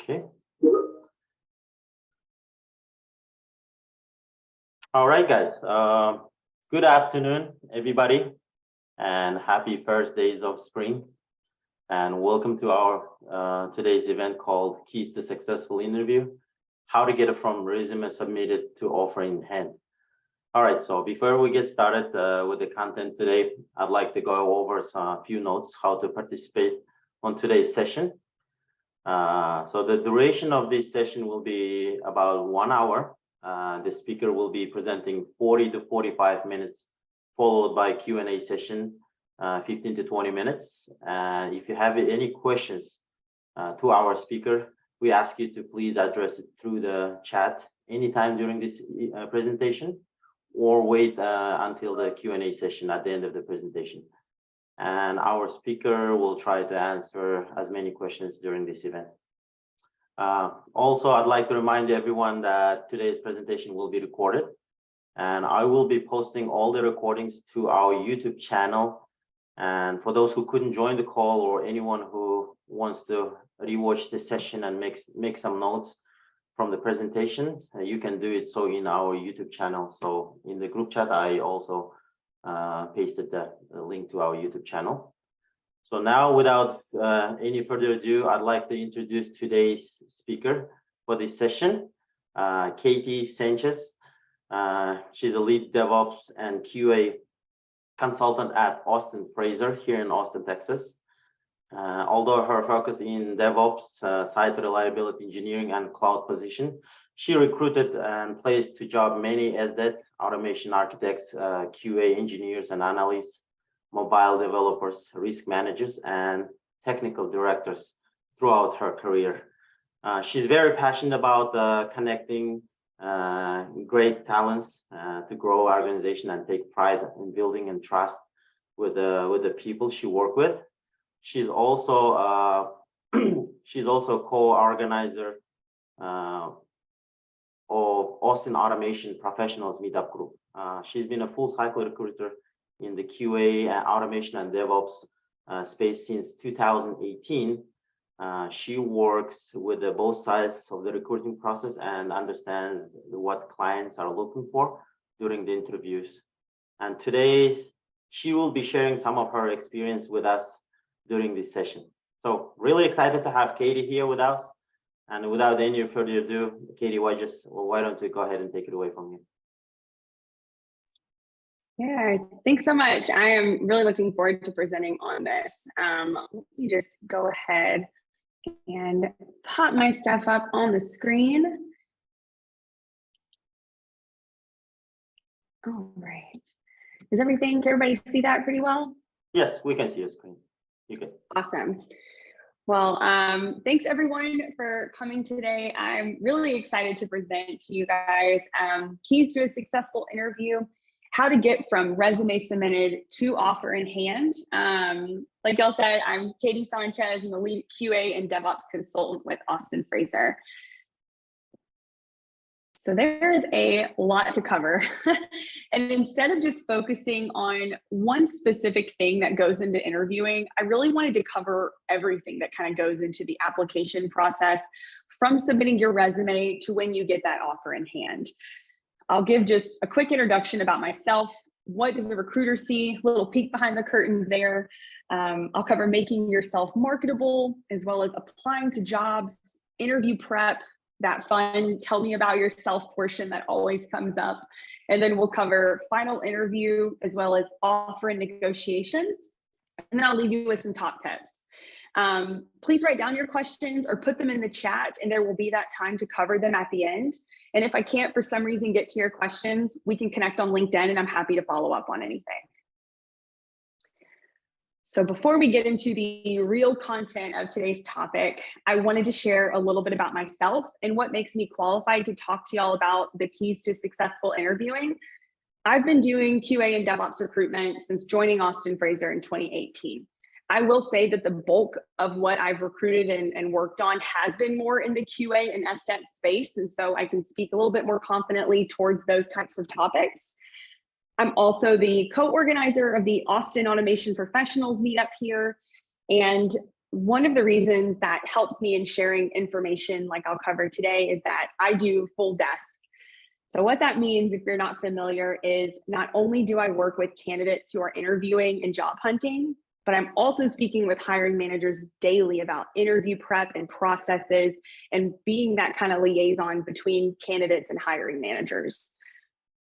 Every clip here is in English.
Okay. All right, guys. Good afternoon, everybody, and happy first days of spring. And welcome to our today's event called Keys to Successful Interview, how to get it from resume submitted to offer in hand. All right, so before we get started with the content today, I'd like to go over a few notes how to participate on today's session. So the duration of this session will be about 1 hour. The speaker will be presenting 40 to 45 minutes, followed by Q&A session, 15 to 20 minutes. And if you have any questions to our speaker, we ask you to please address it through the chat anytime during this presentation, or wait until the Q&A session at the end of the presentation. And our speaker will try to answer as many questions during this event. Also, I'd like to remind everyone that today's presentation will be recorded, and I will be posting all the recordings to our YouTube channel. And for those who couldn't join the call, or anyone who wants to rewatch the session and make some notes from the presentation, you can do it so in our YouTube channel. So in the group chat, I also pasted the link to our YouTube channel. So now, without any further ado, I'd like to introduce today's speaker for this session, Kayti Sanchez. She's a lead DevOps and QA consultant at Austin Fraser here in Austin, Texas. Although her focus in DevOps, site reliability engineering, and cloud position, she recruited and placed to job many SDET, automation architects, QA engineers and analysts, mobile developers, risk managers, and technical directors throughout her career. She's very passionate about connecting great talents to grow our organization and take pride in building and trust with the people she works with. She's also co-organizer of Austin Automation Professionals Meetup Group. She's been a full cycle recruiter in the QA Automation and DevOps space since 2018. She works with both sides of the recruiting process and understands what clients are looking for during the interviews. And today, she will be sharing some of her experience with us during this session. So really excited to have Kayti here with us. And without any further ado, Kayti, why don't you go ahead and take it away from here? Yeah, thanks so much. I am really looking forward to presenting on this. Let me just go ahead and pop my stuff up on the screen. All right. Can everybody see that pretty well? Yes, we can see your screen. You can. Awesome. Well, thanks everyone for coming today. I'm really excited to present to you guys keys to a successful interview, how to get from resume submitted to offer in hand. Like y'all said, I'm Kayti Sanchez. I'm the lead QA and DevOps consultant with Austin Fraser. So there is a lot to cover. And instead of just focusing on one specific thing that goes into interviewing, I really wanted to cover everything that kind of goes into the application process, from submitting your resume to when you get that offer in hand. I'll give just a quick introduction about myself. What does a recruiter see? A little peek behind the curtains there. I'll cover making yourself marketable, as well as applying to jobs, interview prep, that fun tell me about yourself portion that always comes up. And then we'll cover final interview, as well as offer and negotiations. And then I'll leave you with some top tips. Please write down your questions or put them in the chat, and there will be that time to cover them at the end. And if I can't, for some reason, get to your questions, we can connect on LinkedIn, and I'm happy to follow up on anything. So before we get into the real content of today's topic, I wanted to share a little bit about myself and what makes me qualified to talk to y'all about the keys to successful interviewing. I've been doing QA and DevOps recruitment since joining Austin Fraser in 2018. I will say that the bulk of what I've recruited and worked on has been more in the QA and SDET space, and so I can speak a little bit more confidently towards those types of topics. I'm also the co-organizer of the Austin Automation Professionals Meetup here, and one of the reasons that helps me in sharing information like I'll cover today is that I do full desk. So what that means, if you're not familiar, is not only do I work with candidates who are interviewing and job hunting, but I'm also speaking with hiring managers daily about interview prep and processes and being that kind of liaison between candidates and hiring managers.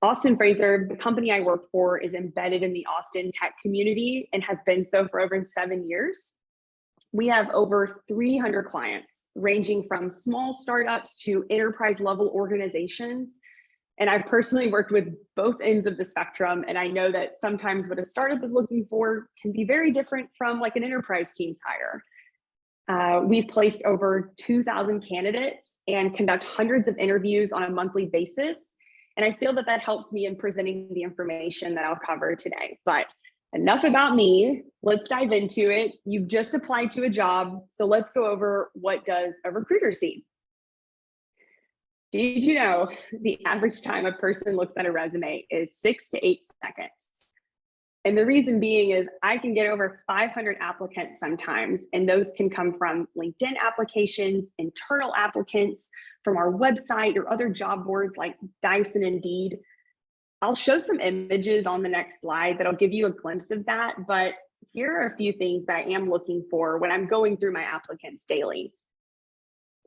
Austin Fraser, the company I work for, is embedded in the Austin tech community and has been so for over 7 years. We have over 300 clients, ranging from small startups to enterprise level organizations. And I've personally worked with both ends of the spectrum. And I know that sometimes what a startup is looking for can be very different from like an enterprise team's hire. We've placed over 2,000 candidates and conduct hundreds of interviews on a monthly basis. And I feel that that helps me in presenting the information that I'll cover today. But enough about me, let's dive into it. You've just applied to a job, so let's go over what does a recruiter see. Did you know the average time a person looks at a resume is 6 to 8 seconds? And the reason being is I can get over 500 applicants sometimes, and those can come from LinkedIn applications, internal applicants, from our website or other job boards like Dice and Indeed. I'll show some images on the next slide that'll give you a glimpse of that, but here are a few things that I am looking for when I'm going through my applicants daily.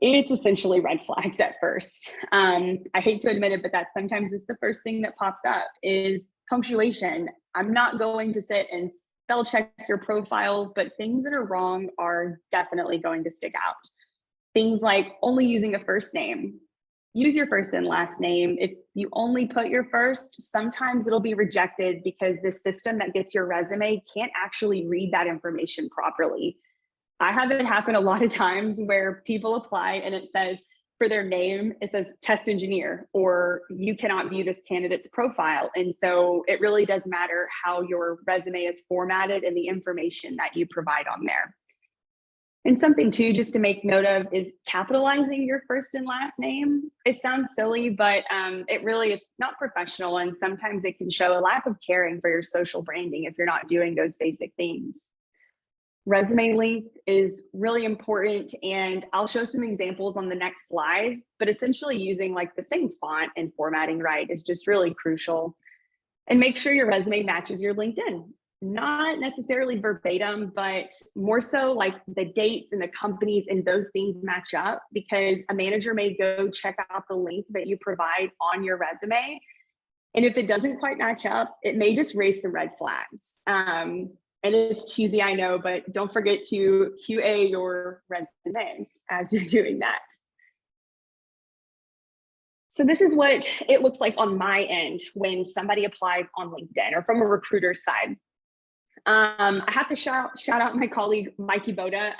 It's essentially red flags at first. I hate to admit it, but that sometimes is the first thing that pops up is punctuation. I'm not going to sit and spell check your profile, but things that are wrong are definitely going to stick out. Things like only using a first name. Use your first and last name. If you only put your first, sometimes it'll be rejected because the system that gets your resume can't actually read that information properly. I have it happen a lot of times where people apply and it says for their name, it says test engineer, or you cannot view this candidate's profile. And so it really does matter how your resume is formatted and the information that you provide on there. And something too, just to make note of, is capitalizing your first and last name. It sounds silly, but it's not professional. And sometimes it can show a lack of caring for your social branding if you're not doing those basic things. Resume length is really important. And I'll show some examples on the next slide, but essentially using like the same font and formatting right is just really crucial. And make sure your resume matches your LinkedIn. Not necessarily verbatim, but more so like the dates and the companies and those things match up, because a manager may go check out the link that you provide on your resume. And if it doesn't quite match up, it may just raise some red flags. And it's cheesy, I know, but don't forget to QA your resume as you're doing that. So this is what it looks like on my end when somebody applies on LinkedIn or from a recruiter side. I have to shout out my colleague, Mikey Boda.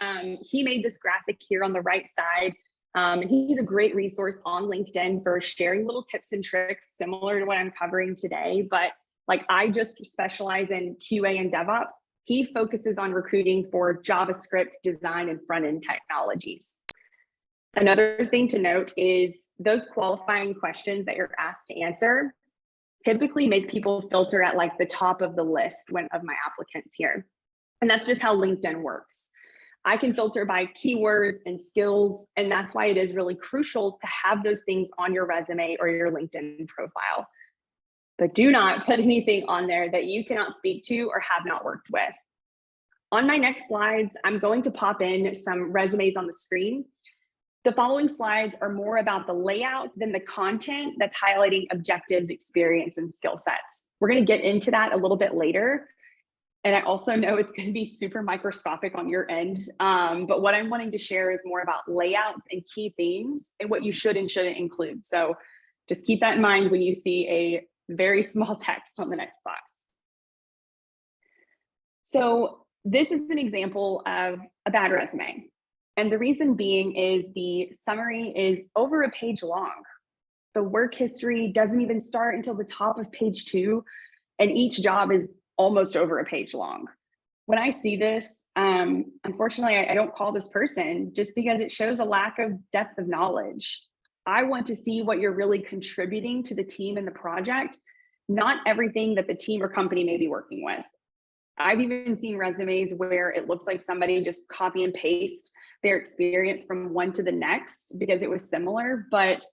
He made this graphic here on the right side. And he's a great resource on LinkedIn for sharing little tips and tricks similar to what I'm covering today. But like I just specialize in QA and DevOps. He focuses on recruiting for JavaScript design and front-end technologies. Another thing to note is those qualifying questions that you're asked to answer typically make people filter at like the top of the list of my applicants here. And that's just how LinkedIn works. I can filter by keywords and skills, and that's why it is really crucial to have those things on your resume or your LinkedIn profile. But do not put anything on there that you cannot speak to or have not worked with. On my next slides, I'm going to pop in some resumes on the screen. The following slides are more about the layout than the content that's highlighting objectives, experience, and skill sets. We're going to get into that a little bit later. And I also know it's going to be super microscopic on your end. But what I'm wanting to share is more about layouts and key themes and what you should and shouldn't include. So just keep that in mind when you see a very small text on the next box. So this is an example of a bad resume. And the reason being is the summary is over a page long. The work history doesn't even start until the top of page 2, and each job is almost over a page long. When I see this, unfortunately, I don't call this person just because it shows a lack of depth of knowledge. I want to see what you're really contributing to the team and the project, not everything that the team or company may be working with. I've even seen resumes where it looks like somebody just copy and paste their experience from one to the next because it was similar, but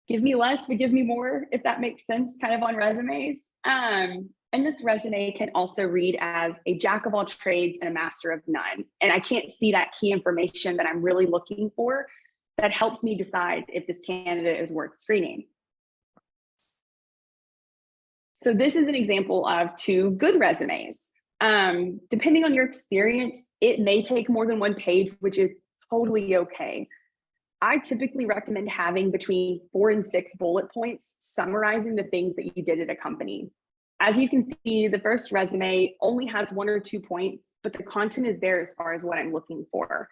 give me less, but give me more, if that makes sense, kind of on resumes. And this resume can also read as a jack of all trades and a master of none. And I can't see that key information that I'm really looking for that helps me decide if this candidate is worth screening. So this is an example of 2 good resumes. Depending on your experience, it may take more than 1 page, which is totally okay. I typically recommend having between 4 and 6 bullet points summarizing the things that you did at a company. As you can see, the first resume only has 1 or 2 points, but the content is there as far as what I'm looking for.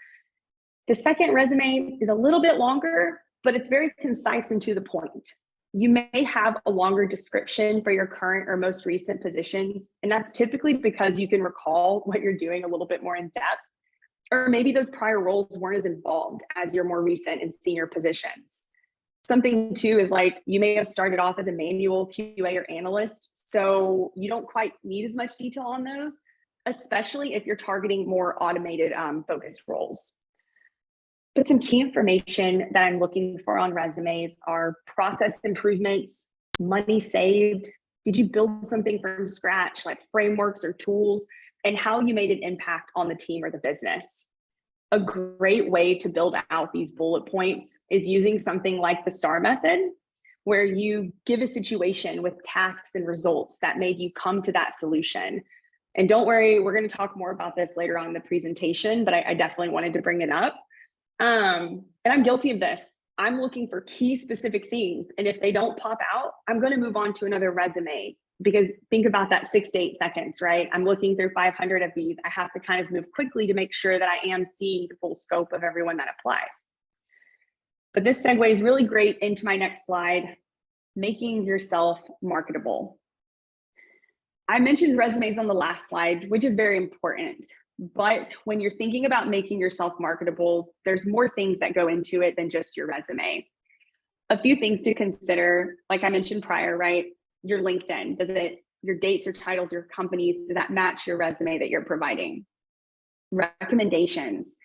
The second resume is a little bit longer, but it's very concise and to the point. You may have a longer description for your current or most recent positions, and that's typically because you can recall what you're doing a little bit more in depth, or maybe those prior roles weren't as involved as your more recent and senior positions. Something too is like you may have started off as a manual QA or analyst, so you don't quite need as much detail on those, especially if you're targeting more automated focused roles. But some key information that I'm looking for on resumes are process improvements, money saved, did you build something from scratch, like frameworks or tools, and how you made an impact on the team or the business. A great way to build out these bullet points is using something like the STAR method, where you give a situation with tasks and results that made you come to that solution. And don't worry, we're going to talk more about this later on in the presentation, but I definitely wanted to bring it up. And I'm guilty of this. I'm looking for key specific things. And if they don't pop out, I'm going to move on to another resume, because think about that 6 to 8 seconds, right? I'm looking through 500 of these. I have to kind of move quickly to make sure that I am seeing the full scope of everyone that applies. But this segues really great into my next slide, making yourself marketable. I mentioned resumes on the last slide, which is very important. But when you're thinking about making yourself marketable, there's more things that go into it than just your resume. A few things to consider, like I mentioned prior, right? Your LinkedIn, your dates or titles, your companies, does that match your resume that you're providing? Recommendations.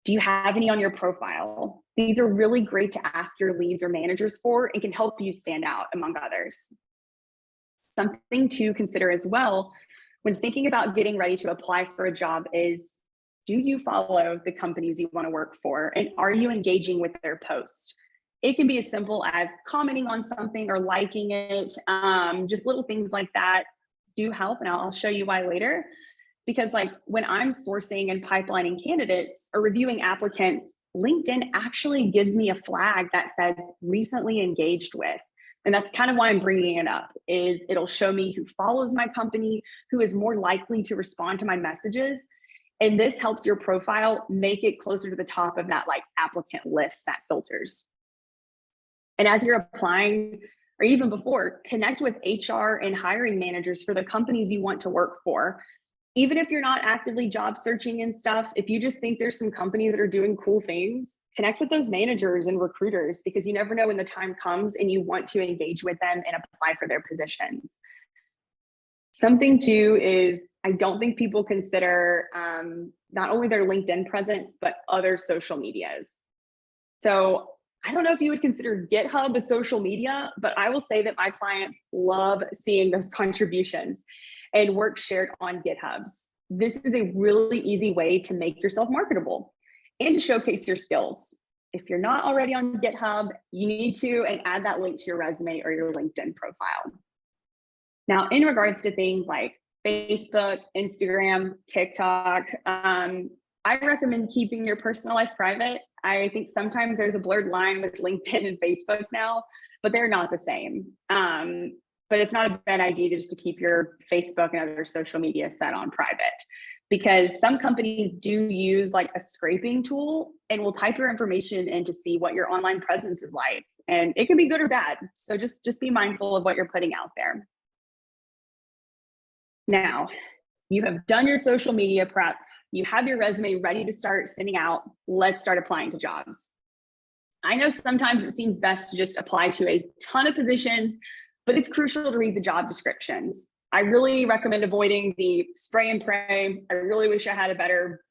Do you have any on your profile? These are really great to ask your leads or managers for and can help you stand out among others. Something to consider as well when thinking about getting ready to apply for a job is, do you follow the companies you want to work for? And are you engaging with their posts? It can be as simple as commenting on something or liking it. Just little things like that do help. And I'll show you why later. Because like when I'm sourcing and pipelining candidates or reviewing applicants, LinkedIn actually gives me a flag that says recently engaged with. And that's kind of why I'm bringing it up, is it'll show me who follows my company, who is more likely to respond to my messages. And this helps your profile make it closer to the top of that like applicant list that filters. And as you're applying, or even before, connect with HR and hiring managers for the companies you want to work for. Even if you're not actively job searching and stuff, if you just think there's some companies that are doing cool things, connect with those managers and recruiters, because you never know when the time comes and you want to engage with them and apply for their positions. Something too is, I don't think people consider not only their LinkedIn presence, but other social medias. So I don't know if you would consider GitHub a social media, but I will say that my clients love seeing those contributions and work shared on GitHubs. This is a really easy way to make yourself marketable and to showcase your skills. If you're not already on GitHub, you need to, and add that link to your resume or your LinkedIn profile. Now, in regards to things like Facebook, Instagram, TikTok, I recommend keeping your personal life private. I think sometimes there's a blurred line with LinkedIn and Facebook now, but they're not the same. But it's not a bad idea just to keep your Facebook and other social media set on private, because some companies do use like a scraping tool and will type your information in to see what your online presence is like. And it can be good or bad. So just be mindful of what you're putting out there. Now, you have done your social media prep. You have your resume ready to start sending out. Let's start applying to jobs. I know sometimes it seems best to just apply to a ton of positions, but it's crucial to read the job descriptions. I really recommend avoiding the spray and pray. I really wish I had a better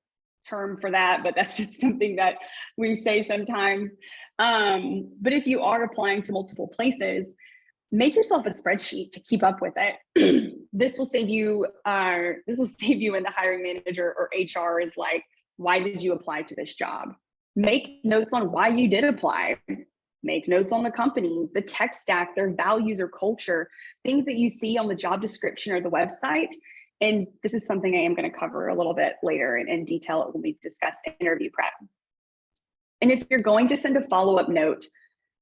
term for that, but that's just something that we say sometimes. But if you are applying to multiple places, make yourself a spreadsheet to keep up with it. This will save you when the hiring manager or HR is like, why did you apply to this job? Make notes on why you did apply. Make notes on the company, the tech stack, their values or culture, things that you see on the job description or the website. And this is something I am going to cover a little bit later in detail when we discuss interview prep. And if you're going to send a follow-up note,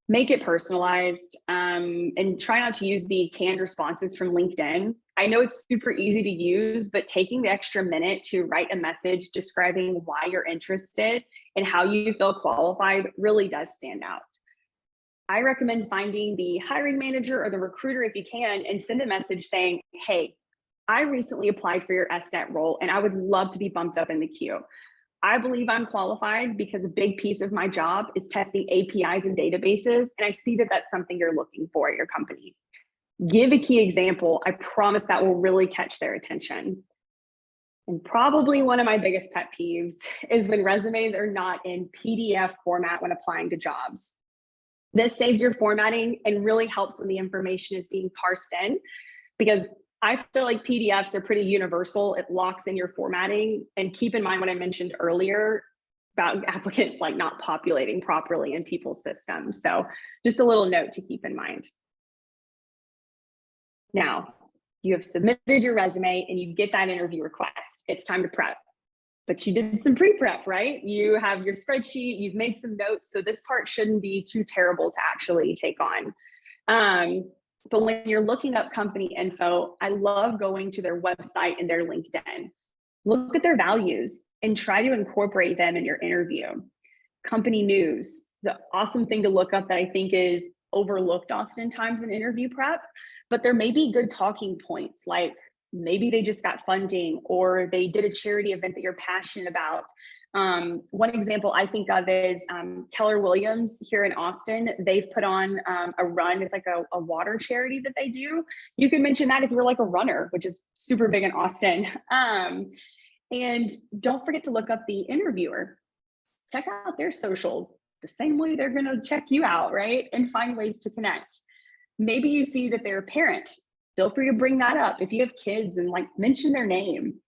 make it personalized, and try not to use the canned responses from LinkedIn. I know it's super easy to use, but taking the extra minute to write a message describing why you're interested and how you feel qualified really does stand out. I recommend finding the hiring manager or the recruiter if you can and send a message saying, hey, I recently applied for your SDET role and I would love to be bumped up in the queue. I believe I'm qualified because a big piece of my job is testing APIs and databases, and I see that that's something you're looking for at your company. Give a key example. I promise that will really catch their attention. And probably one of my biggest pet peeves is when resumes are not in PDF format when applying to jobs. This saves your formatting and really helps when the information is being parsed in, because I feel like PDFs are pretty universal. It locks in your formatting. And keep in mind what I mentioned earlier about applicants like not populating properly in people's systems. So just a little note to keep in mind. Now, you have submitted your resume and you get that interview request. It's time to prep. But you did some pre-prep, right? You have your spreadsheet, you've made some notes. So this part shouldn't be too terrible to actually take on. But when you're looking up company info, I love going to their website and their LinkedIn. Look at their values and try to incorporate them in your interview. Company news, the awesome thing to look up that I think is overlooked oftentimes in interview prep, but there may be good talking points, like maybe they just got funding or they did a charity event that you're passionate about. One example I think of is Keller Williams here in Austin. They've put on a run. It's like a water charity that they do. You could mention that if you're like a runner, which is super big in Austin. And don't forget to look up the interviewer. Check out their socials the same way they're going to check you out, right? And find ways to connect. Maybe you see that they're a parent. Feel free to bring that up. If you have kids and like mention their name,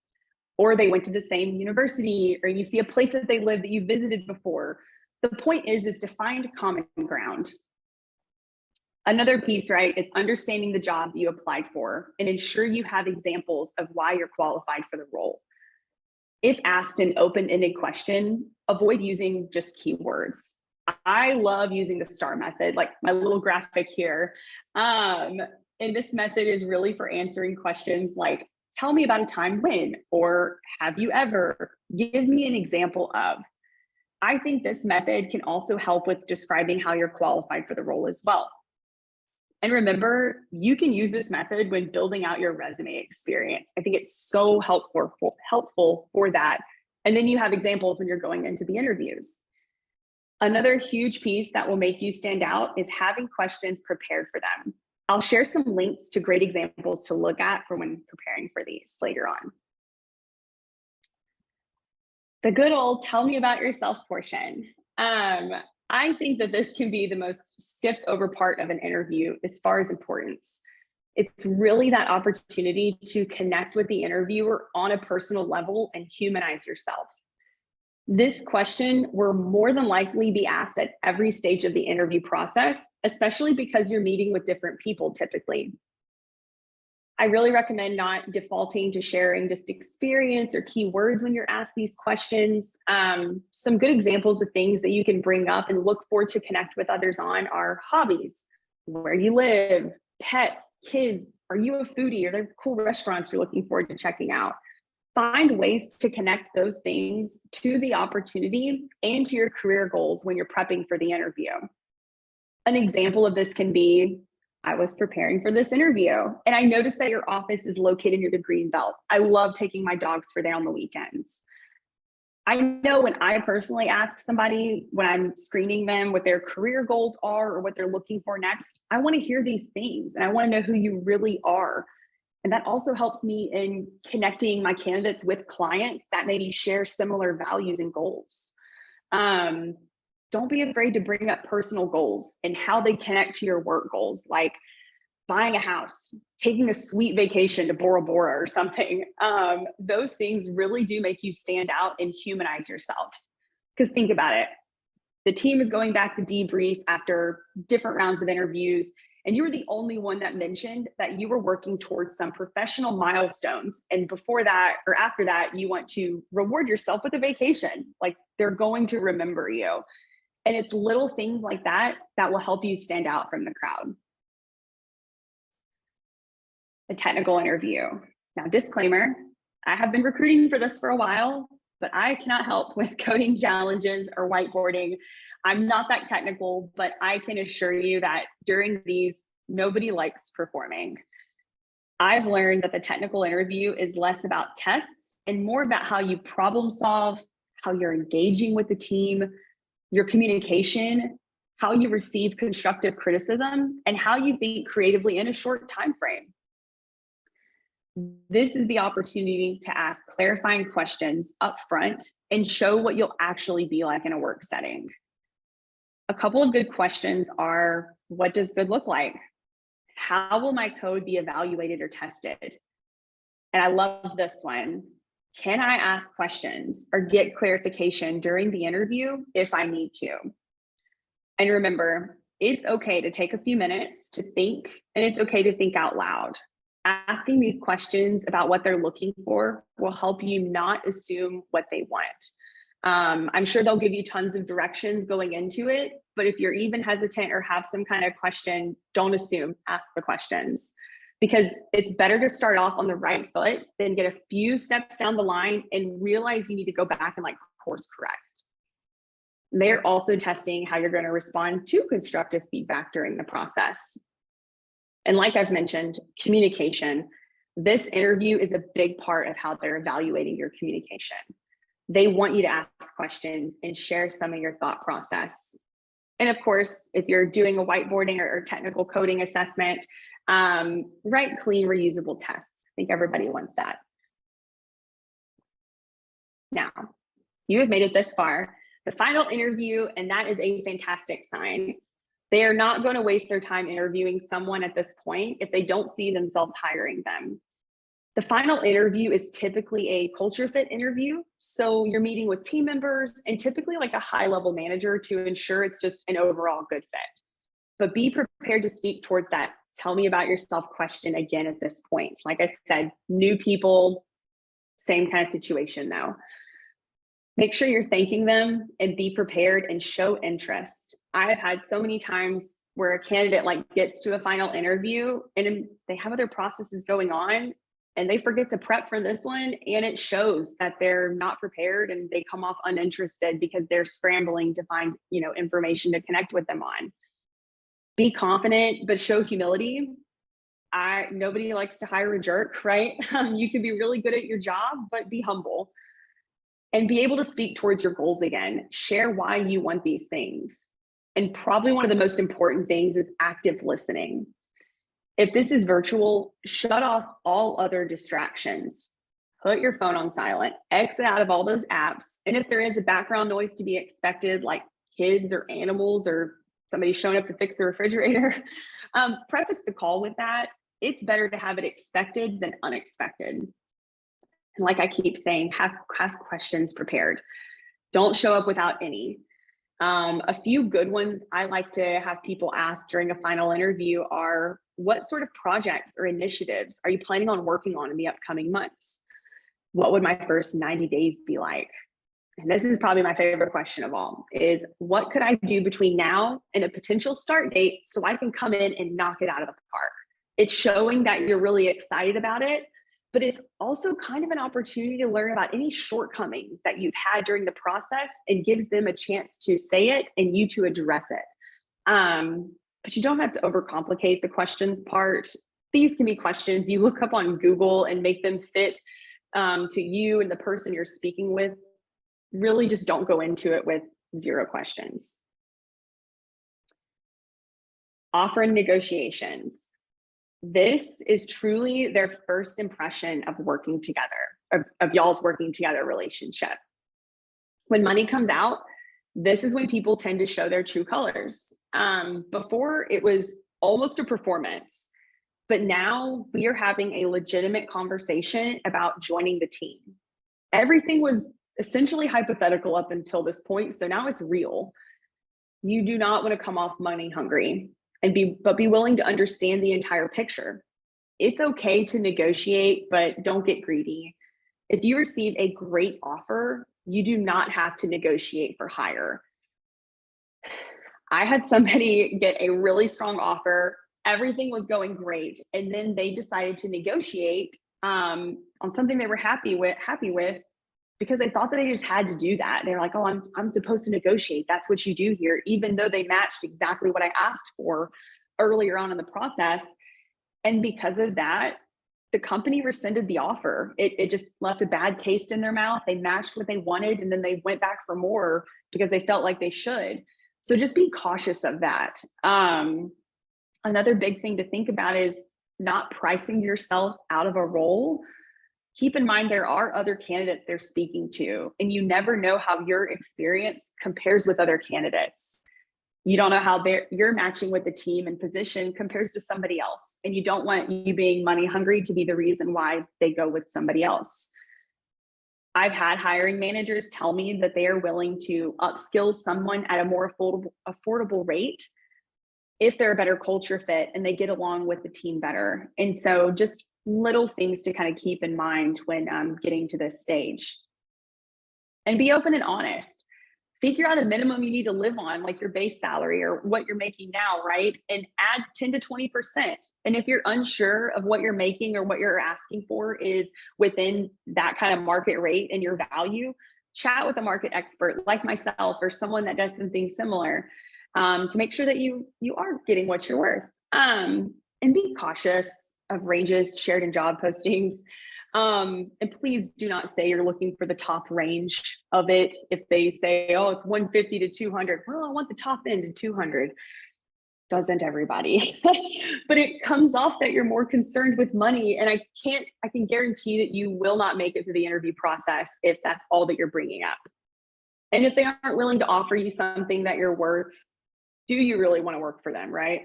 or they went to the same university, or you see a place that they live that you visited before. The point is to find common ground. Another piece, right, is understanding the job you applied for and ensure you have examples of why you're qualified for the role. If asked an open-ended question, avoid using just keywords. I love using the STAR method, like my little graphic here. And this method is really for answering questions like, tell me about a time when, or have you ever, give me an example of. I think this method can also help with describing how you're qualified for the role as well. And remember, you can use this method when building out your resume experience. I think it's so helpful for that. And then you have examples when you're going into the interviews. Another huge piece that will make you stand out is having questions prepared for them. I'll share some links to great examples to look at for when preparing for these later on. The good old tell me about yourself portion. I think that this can be the most skipped over part of an interview as far as importance. It's really that opportunity to connect with the interviewer on a personal level and humanize yourself. This question will more than likely be asked at every stage of the interview process, especially because you're meeting with different people typically. I really recommend not defaulting to sharing just experience or keywords when you're asked these questions. Some good examples of things that you can bring up and look for to connect with others on are hobbies, where you live, pets, kids, are you a foodie? Are there cool restaurants you're looking forward to checking out? Find ways to connect those things to the opportunity and to your career goals when you're prepping for the interview. An example of this can be, I was preparing for this interview and I noticed that your office is located near the Greenbelt. I love taking my dogs for there on the weekends. I know when I personally ask somebody when I'm screening them what their career goals are or what they're looking for next, I want to hear these things and I want to know who you really are. And that also helps me in connecting my candidates with clients that maybe share similar values and goals. Don't be afraid to bring up personal goals and how they connect to your work goals, like buying a house, taking a sweet vacation to Bora Bora or something. Those things really do make you stand out and humanize yourself. Because think about it, the team is going back to debrief after different rounds of interviews, and you were the only one that mentioned that you were working towards some professional milestones. And before that or after that, you want to reward yourself with a vacation. Like, they're going to remember you. And it's little things like that that will help you stand out from the crowd. A technical interview. Now, disclaimer, I have been recruiting for this for a while, but I cannot help with coding challenges or whiteboarding. I'm not that technical, but I can assure you that during these, nobody likes performing. I've learned that the technical interview is less about tests and more about how you problem solve, how you're engaging with the team, your communication, how you receive constructive criticism, and how you think creatively in a short time frame. This is the opportunity to ask clarifying questions up front and show what you'll actually be like in a work setting. A couple of good questions are, what does good look like? How will my code be evaluated or tested? And I love this one. Can I ask questions or get clarification during the interview if I need to? And remember, it's okay to take a few minutes to think, and it's okay to think out loud. Asking these questions about what they're looking for will help you not assume what they want. I'm sure they'll give you tons of directions going into it, but if you're even hesitant or have some kind of question, don't assume, ask the questions. Because it's better to start off on the right foot than get a few steps down the line and realize you need to go back and like course correct. They're also testing how you're going to respond to constructive feedback during the process. And like I've mentioned, communication. This interview is a big part of how they're evaluating your communication. They want you to ask questions and share some of your thought process. And of course, if you're doing a whiteboarding or technical coding assessment, write clean, reusable tests. I think everybody wants that. Now, you have made it this far, the final interview, and that is a fantastic sign. They are not going to waste their time interviewing someone at this point if they don't see themselves hiring them. The final interview is typically a culture fit interview. So you're meeting with team members and typically like a high-level manager to ensure it's just an overall good fit. But be prepared to speak towards that tell me about yourself question again at this point. Like I said, new people, same kind of situation though. Make sure you're thanking them and be prepared and show interest. I have had so many times where a candidate like gets to a final interview and they have other processes going on and they forget to prep for this one, and it shows that they're not prepared and they come off uninterested because they're scrambling to find, information to connect with them on. Be confident, but show humility. Nobody likes to hire a jerk, right? You can be really good at your job, but be humble and be able to speak towards your goals again. Share why you want these things. And probably one of the most important things is active listening. If this is virtual, shut off all other distractions. Put your phone on silent, exit out of all those apps. And if there is a background noise to be expected, like kids or animals or somebody showing up to fix the refrigerator, preface the call with that. It's better to have it expected than unexpected. And like I keep saying, have questions prepared. Don't show up without any. A few good ones I like to have people ask during a final interview are, what sort of projects or initiatives are you planning on working on in the upcoming months? What would my first 90 days be like? And this is probably my favorite question of all, is what could I do between now and a potential start date so I can come in and knock it out of the park? It's showing that you're really excited about it, but it's also kind of an opportunity to learn about any shortcomings that you've had during the process and gives them a chance to say it and you to address it. But you don't have to overcomplicate the questions part. These can be questions you look up on Google and make them fit to you and the person you're speaking with. Really just don't go into it with 0 questions. Offer and negotiations. This is truly their first impression of working together, of y'all's working together relationship. When money comes out, this is when people tend to show their true colors. Before, it was almost a performance, but now we are having a legitimate conversation about joining the team. Everything was essentially hypothetical up until this point, so now it's real. You do not want to come off money hungry, but be willing to understand the entire picture. It's okay to negotiate, but don't get greedy. If you receive a great offer, you do not have to negotiate for higher. I had somebody get a really strong offer. Everything was going great. And then they decided to negotiate on something they were happy with because they thought that they just had to do that. They're like, oh, I'm supposed to negotiate. That's what you do here, even though they matched exactly what I asked for earlier on in the process. And because of that, the company rescinded the offer. It just left a bad taste in their mouth. They matched what they wanted, and then they went back for more because they felt like they should. So just be cautious of that. Another big thing to think about is not pricing yourself out of a role. Keep in mind, there are other candidates they're speaking to, and you never know how your experience compares with other candidates. You don't know how you're matching with the team and position compares to somebody else. And you don't want you being money hungry to be the reason why they go with somebody else. I've had hiring managers tell me that they are willing to upskill someone at a more affordable rate if they're a better culture fit and they get along with the team better. And so just little things to kind of keep in mind when getting to this stage. And be open and honest. Figure out a minimum you need to live on, like your base salary or what you're making now, right? And add 10 to 20%. And if you're unsure of what you're making or what you're asking for is within that kind of market rate and your value, chat with a market expert like myself or someone that does something similar to make sure that you are getting what you're worth. And be cautious of ranges shared in job postings. And please do not say you're looking for the top range of it. If they say, oh, it's 150 to 200, well, I want the top end of 200. Doesn't everybody? But it comes off that you're more concerned with money. And I can guarantee that you will not make it through the interview process if that's all that you're bringing up. And if they aren't willing to offer you something that you're worth, do you really want to work for them, right?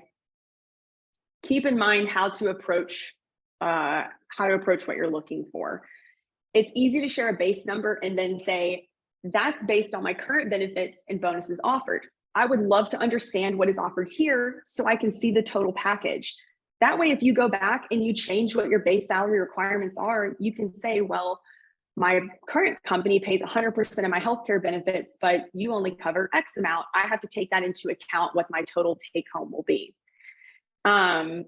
Keep in mind how to approach what you're looking for. It's easy to share a base number and then say, that's based on my current benefits and bonuses offered. I would love to understand what is offered here so I can see the total package. That way, if you go back and you change what your base salary requirements are, you can say, well, my current company pays 100% of my healthcare benefits, but you only cover X amount. I have to take that into account what my total take home will be. And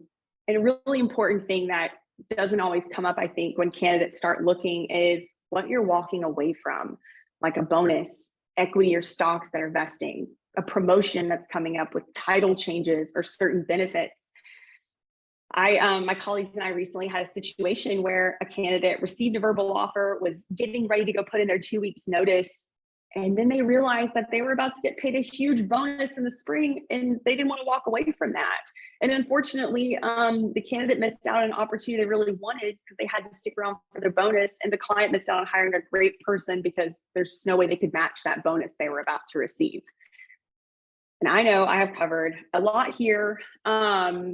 a really important thing that doesn't always come up, I think, when candidates start looking is what you're walking away from, like a bonus, equity or stocks that are vesting, a promotion that's coming up with title changes or certain benefits. My colleagues and I recently had a situation where a candidate received a verbal offer, was getting ready to go put in their 2 weeks notice. And then they realized that they were about to get paid a huge bonus in the spring and they didn't want to walk away from that. And unfortunately, the candidate missed out on an opportunity they really wanted because they had to stick around for their bonus, and the client missed out on hiring a great person because there's no way they could match that bonus they were about to receive. And I know I have covered a lot here, but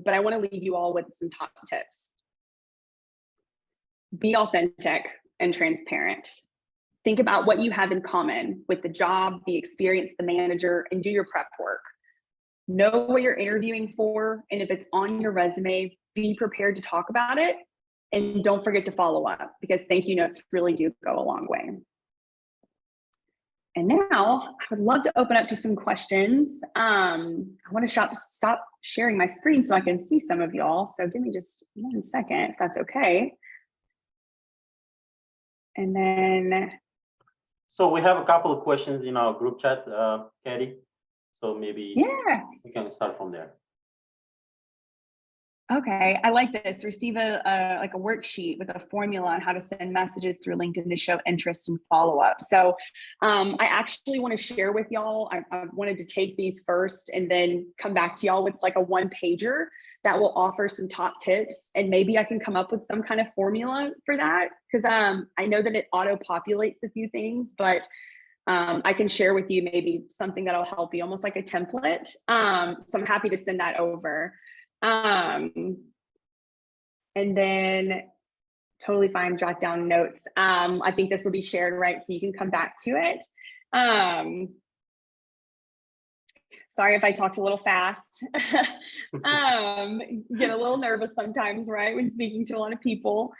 I want to leave you all with some top tips. Be authentic and transparent. Think about what you have in common with the job, the experience, the manager, and do your prep work. Know what you're interviewing for, and if it's on your resume, be prepared to talk about it. And don't forget to follow up, because thank you notes really do go a long way. And now I would love to open up to some questions. I want to stop sharing my screen so I can see some of y'all. So give me just 1 second, if that's okay. And then. So we have a couple of questions in our group chat, Katy. So maybe we can start from there. Okay, I like this. Receive like a worksheet with a formula on how to send messages through LinkedIn to show interest and follow up. So I actually want to share with y'all. I wanted to take these first and then come back to y'all with like a one pager that will offer some top tips, and maybe I can come up with some kind of formula for that, because I know that it auto populates a few things, but I can share with you maybe something that'll help you, almost like a template. So I'm happy to send that over. And then totally fine, jot down notes. I think this will be shared, right? So you can come back to it. Sorry if I talked a little fast. Get a little nervous sometimes, right? When speaking to a lot of people.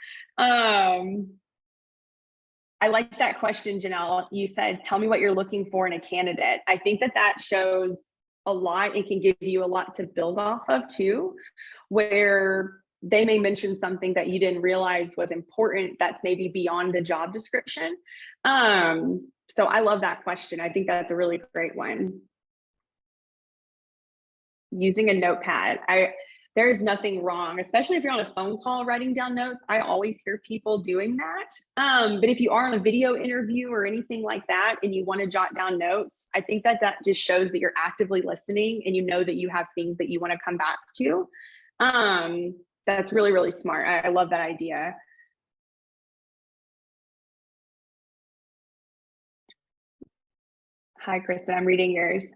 I like that question, Janelle. You said, tell me what you're looking for in a candidate. I think that that shows a lot and can give you a lot to build off of too, where they may mention something that you didn't realize was important that's maybe beyond the job description. So I love that question. I think that's a really great one. Using a notepad. There's nothing wrong, especially if you're on a phone call writing down notes. I always hear people doing that. But if you are on a video interview or anything like that and you want to jot down notes, I think that that just shows that you're actively listening and you know that you have things that you want to come back to. That's really, really smart. I love that idea. Hi, Kristen, I'm reading yours.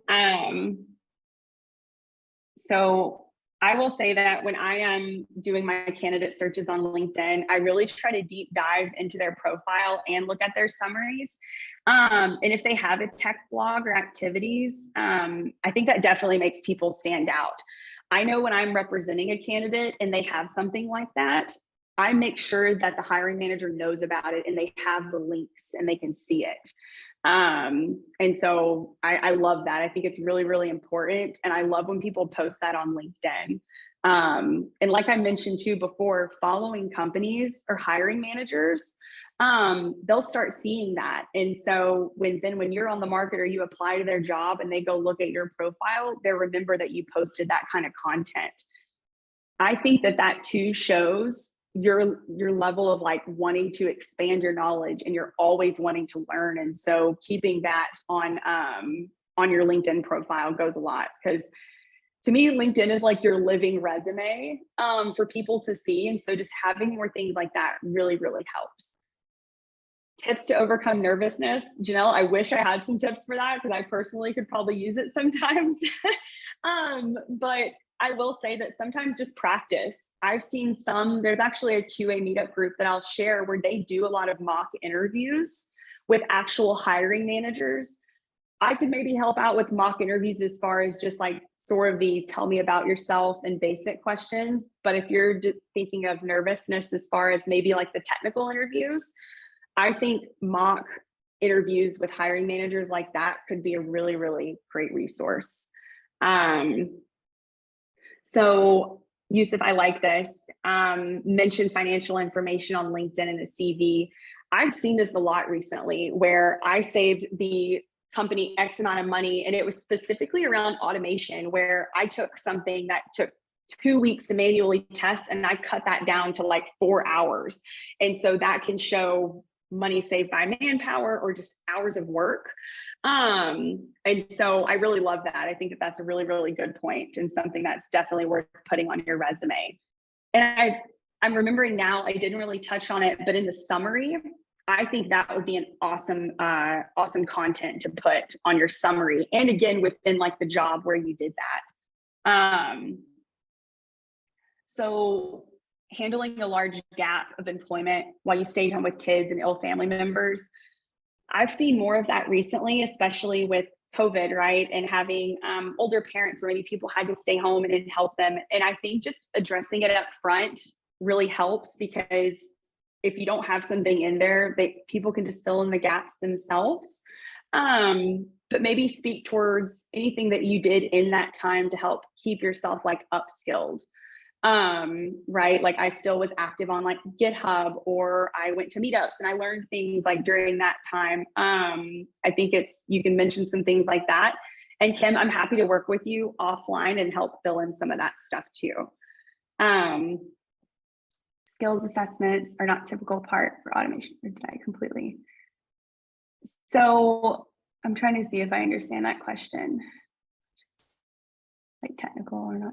So I will say that when I am doing my candidate searches on LinkedIn, I really try to deep dive into their profile and look at their summaries. And if they have a tech blog or activities, I think that definitely makes people stand out. I know when I'm representing a candidate and they have something like that, I make sure that the hiring manager knows about it and they have the links and they can see it. And so I love that. I think it's really, really important. And I love when people post that on LinkedIn. And like I mentioned too before, following companies or hiring managers, they'll start seeing that. And so when you're on the market or you apply to their job and they go look at your profile, they'll remember that you posted that kind of content. I think that that too shows your level of like wanting to expand your knowledge, and you're always wanting to learn. And so keeping that on your LinkedIn profile goes a lot, because to me, LinkedIn is like your living resume for people to see. And so just having more things like that really, really helps. Tips to overcome nervousness. Janelle, I wish I had some tips for that, because I personally could probably use it sometimes. But I will say that sometimes just practice. I've seen there's actually a QA meetup group that I'll share where they do a lot of mock interviews with actual hiring managers. I could maybe help out with mock interviews as far as just like sort of the tell me about yourself and basic questions. But if you're thinking of nervousness as far as maybe like the technical interviews, I think mock interviews with hiring managers like that could be a really, really great resource. So Yusuf, I like this. Mention financial information on LinkedIn in a CV. I've seen this a lot recently where I saved the company X amount of money, and it was specifically around automation, where I took something that took 2 weeks to manually test and I cut that down to like 4 hours. And so that can show money saved by manpower or just hours of work. And so I really love that. I think that that's a really, really good point and something that's definitely worth putting on your resume. And I'm remembering now, I didn't really touch on it, but in the summary, I think that would be an awesome, awesome content to put on your summary. And again, within like the job where you did that. So handling a large gap of employment while you stayed home with kids and ill family members. I've seen more of that recently, especially with COVID, right? And having older parents where maybe people had to stay home and didn't help them. And I think just addressing it up front really helps, because if you don't have something in there, people can just fill in the gaps themselves. But maybe speak towards anything that you did in that time to help keep yourself like upskilled. Right? Like I still was active on like GitHub, or I went to meetups and I learned things like during that time. I think you can mention some things like that. And Kim, I'm happy to work with you offline and help fill in some of that stuff too. Skills assessments are not typical part for automation, or did I completely? So I'm trying to see if I understand that question. Like technical or not.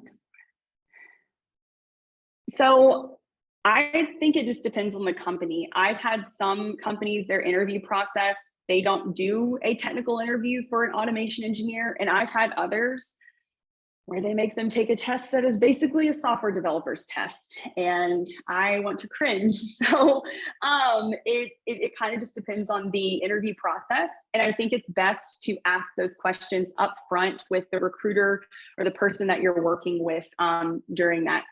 So I think it just depends on the company. I've had some companies, their interview process, they don't do a technical interview for an automation engineer. And I've had others where they make them take a test that is basically a software developer's test. And I want to cringe. So it kind of just depends on the interview process. And I think it's best to ask those questions up front with the recruiter or the person that you're working with during that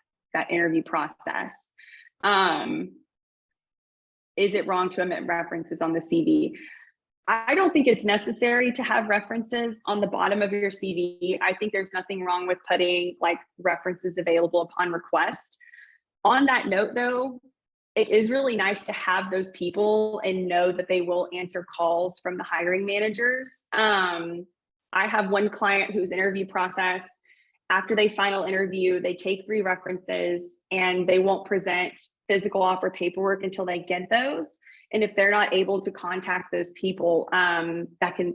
interview process. Is it wrong to omit references on the CV? I don't think it's necessary to have references on the bottom of your CV. I think there's nothing wrong with putting like references available upon request. On that note though, it is really nice to have those people and know that they will answer calls from the hiring managers. I have one client whose interview process, after they final interview, they take 3 references and they won't present physical offer paperwork until they get those. And if they're not able to contact those people, that can,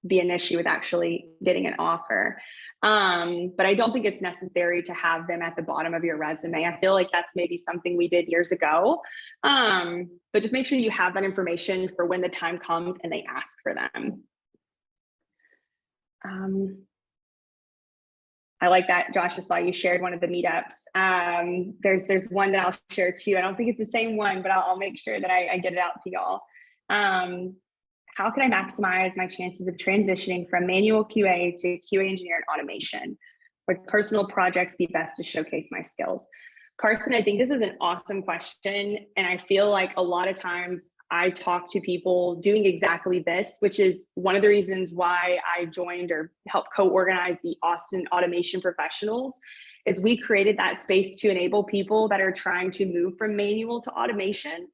be an issue with actually getting an offer. But I don't think it's necessary to have them at the bottom of your resume. I feel like that's maybe something we did years ago. But just make sure you have that information for when the time comes and they ask for them. I like that, Josh. I saw you shared one of the meetups. There's one that I'll share too. I don't think it's the same one, but I'll make sure that I get it out to y'all. How can I maximize my chances of transitioning from manual QA to QA engineer and automation? Would personal projects be best to showcase my skills? Carson, I think this is an awesome question. And I feel like a lot of times I talk to people doing exactly this, which is one of the reasons why I joined or helped co-organize the Austin Automation Professionals, is we created that space to enable people that are trying to move from manual to automation.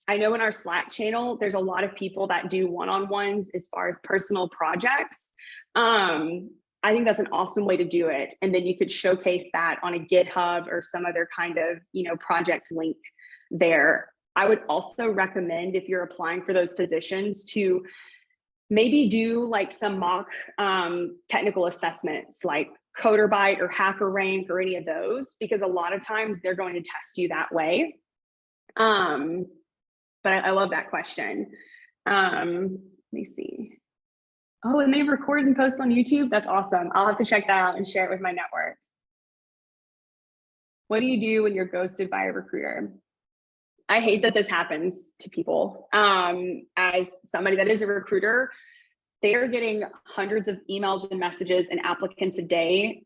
I know in our Slack channel, there's a lot of people that do one-on-ones as far as personal projects. I think that's an awesome way to do it. And then you could showcase that on a GitHub or some other kind of, project link there. I would also recommend, if you're applying for those positions, to maybe do like some mock technical assessments like CoderByte or HackerRank or any of those, because a lot of times they're going to test you that way. But I love that question. Let me see. Oh, and they record and post on YouTube? That's awesome. I'll have to check that out and share it with my network. What do you do when you're ghosted by a recruiter? I hate that this happens to people. As somebody that is a recruiter, they are getting hundreds of emails and messages and applicants a day.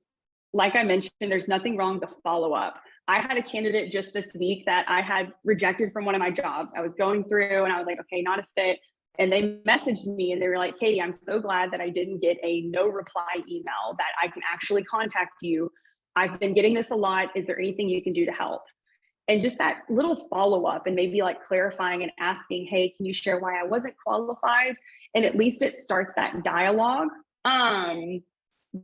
Like I mentioned, there's nothing wrong with the follow-up. I had a candidate just this week that I had rejected from one of my jobs. I was going through and I was like, okay, not a fit. And they messaged me and they were like, Katie, I'm so glad that I didn't get a no reply email, that I can actually contact you. I've been getting this a lot. Is there anything you can do to help? And just that little follow-up and maybe like clarifying and asking, hey, can you share why I wasn't qualified? And at least it starts that dialogue.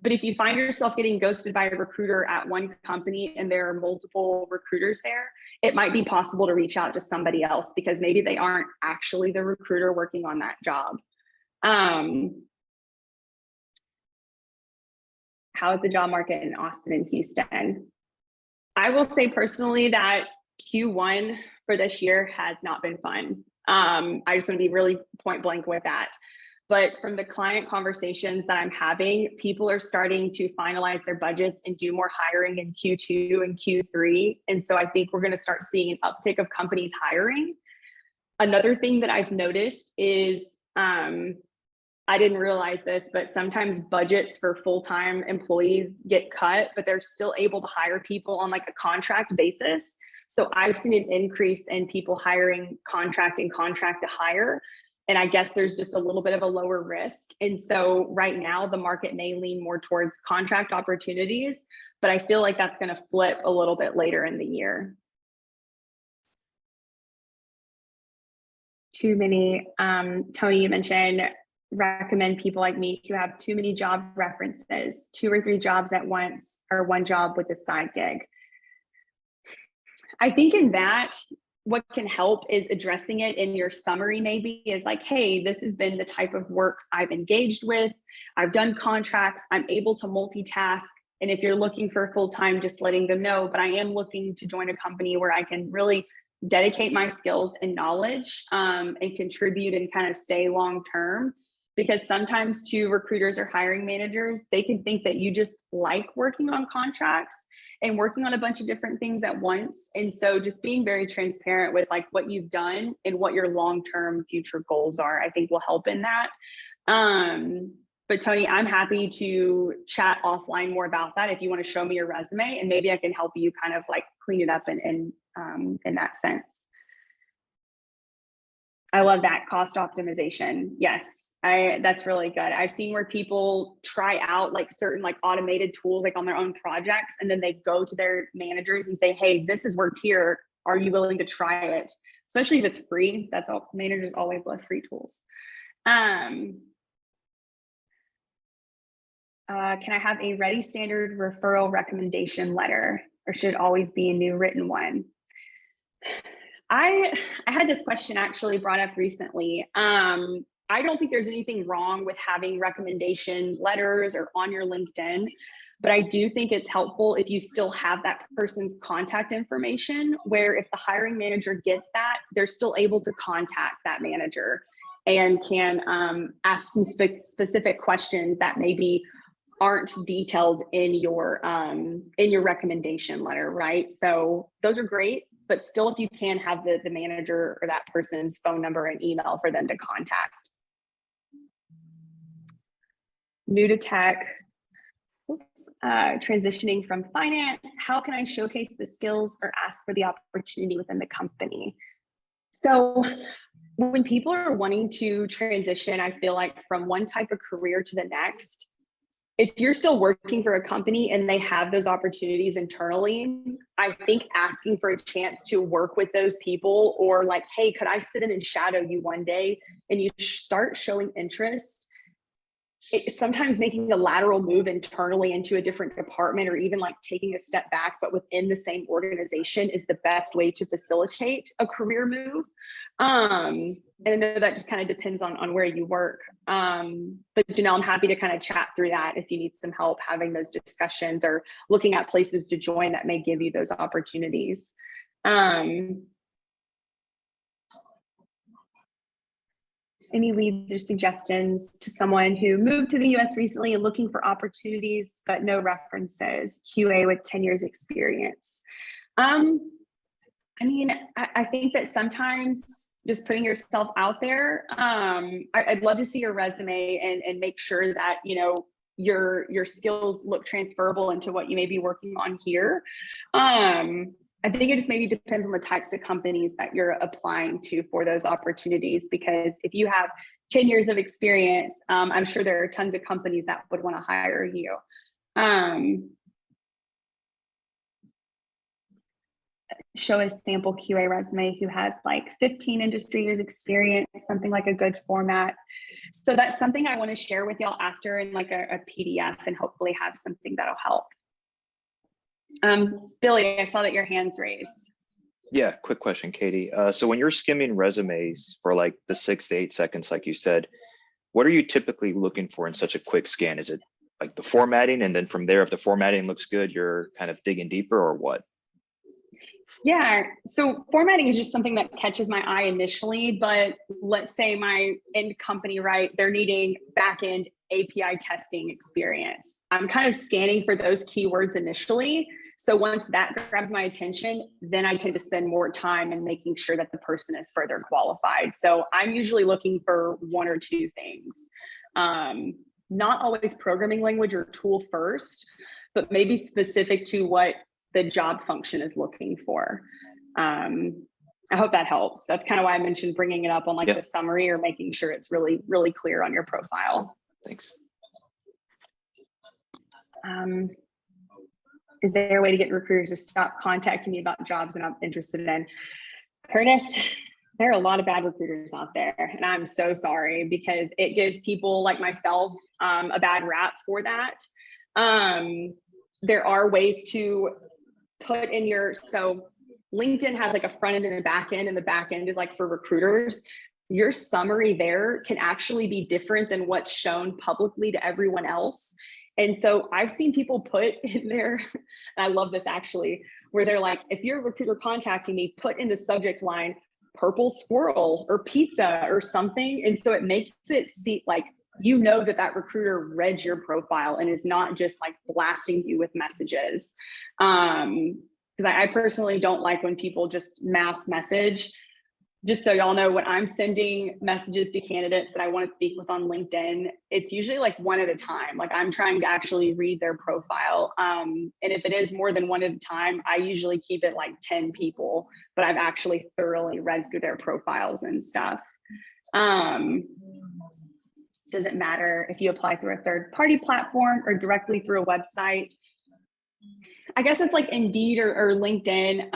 But if you find yourself getting ghosted by a recruiter at one company and there are multiple recruiters there, it might be possible to reach out to somebody else because maybe they aren't actually the recruiter working on that job. How is the job market in Austin and Houston? I will say personally that Q1 for this year has not been fun. I just want to be really point blank with that. But from the client conversations that I'm having, people are starting to finalize their budgets and do more hiring in Q2 and Q3. And so I think we're going to start seeing an uptick of companies hiring. Another thing that I've noticed is, I didn't realize this, but sometimes budgets for full-time employees get cut, but they're still able to hire people on like a contract basis. So I've seen an increase in people hiring contract and contract to hire. And I guess there's just a little bit of a lower risk. And so right now the market may lean more towards contract opportunities, but I feel like that's going to flip a little bit later in the year. Too many. Tony, you mentioned recommend people like me who have too many job references, 2 or 3 jobs at once, or 1 job with a side gig. I think in that, what can help is addressing it in your summary, maybe is like, hey, this has been the type of work I've engaged with. I've done contracts. I'm able to multitask. And if you're looking for full-time, just letting them know, but I am looking to join a company where I can really dedicate my skills and knowledge and contribute and kind of stay long-term. Because sometimes too, recruiters or hiring managers, they can think that you just like working on contracts and working on a bunch of different things at once. And so just being very transparent with like what you've done and what your long-term future goals are, I think will help in that. But Tony, I'm happy to chat offline more about that if you want to show me your resume, and maybe I can help you kind of like clean it up in that sense. I love that cost optimization. Yes, that's really good. I've seen where people try out like certain like automated tools like on their own projects, and then they go to their managers and say, hey, this has worked here. Are you willing to try it? Especially if it's free. That's all. Managers always love free tools. Can I have a ready standard referral recommendation letter, or should it always be a new written one? I had this question actually brought up recently. I don't think there's anything wrong with having recommendation letters or on your LinkedIn, but I do think it's helpful if you still have that person's contact information, where if the hiring manager gets that, they're still able to contact that manager and can ask some specific questions that maybe aren't detailed in your recommendation letter, right? So those are great, but still, if you can have the manager or that person's phone number and email for them to contact. New to tech, transitioning from finance, how can I showcase the skills or ask for the opportunity within the company? So when people are wanting to transition, I feel like from one type of career to the next, if you're still working for a company and they have those opportunities internally, I think asking for a chance to work with those people, or like, hey, could I sit in and shadow you one day, and you start showing interest, sometimes making a lateral move internally into a different department, or even like taking a step back, but within the same organization, is the best way to facilitate a career move. And I know that just kind of depends on where you work. But Janelle, I'm happy to kind of chat through that if you need some help having those discussions or looking at places to join that may give you those opportunities. Any leads or suggestions to someone who moved to the US recently and looking for opportunities, but no references, QA with 10 years experience? I mean, I think that sometimes just putting yourself out there, I'd love to see your resume and make sure that, you know, your skills look transferable into what you may be working on here. I think it just maybe depends on the types of companies that you're applying to for those opportunities, because if you have 10 years of experience, I'm sure there are tons of companies that would want to hire you. Show a sample QA resume who has like 15 industry years experience, something like a good format. So that's something I want to share with y'all after in like a PDF, and hopefully have something that'll help. Billy, I saw that your hand's raised. Yeah, quick question, Katie. So when you're skimming resumes for like the 6 to 8 seconds, like you said, what are you typically looking for in such a quick scan? Is it like the formatting, and then from there, if the formatting looks good, you're kind of digging deeper, or what? Yeah, so formatting is just something that catches my eye initially, but let's say my end company, right, they're needing back-end API testing experience. I'm kind of scanning for those keywords initially. So once that grabs my attention, then I tend to spend more time in making sure that the person is further qualified. So I'm usually looking for 1 or 2 things. Not always programming language or tool first, but maybe specific to what the job function is looking for. I hope that helps. That's kind of why I mentioned bringing it up on like the summary, or making sure it's really, really clear on your profile. Thanks. Is there a way to get recruiters to stop contacting me about jobs I'm not interested in? Curtis, There are a lot of bad recruiters out there, and I'm so sorry because it gives people like myself a bad rap for that. There are ways to put in so LinkedIn has like a front end and a back end, and the back end is like for recruiters. Your summary there can actually be different than what's shown publicly to everyone else. And so I've seen people put in there, and I love this actually, where they're like, if you're a recruiter contacting me, put in the subject line purple squirrel or pizza or something. And so it makes it seem like, you know, that recruiter read your profile and is not just like blasting you with messages. Because I personally don't like when people just mass message. Just so y'all know, when I'm sending messages to candidates that I want to speak with on LinkedIn, it's usually like one at a time. Like I'm trying to actually read their profile. And if it is more than one at a time, I usually keep it like 10 people, but I've actually thoroughly read through their profiles and stuff. Doesn't matter if you apply through a third-party platform or directly through a website. I guess it's like Indeed or LinkedIn.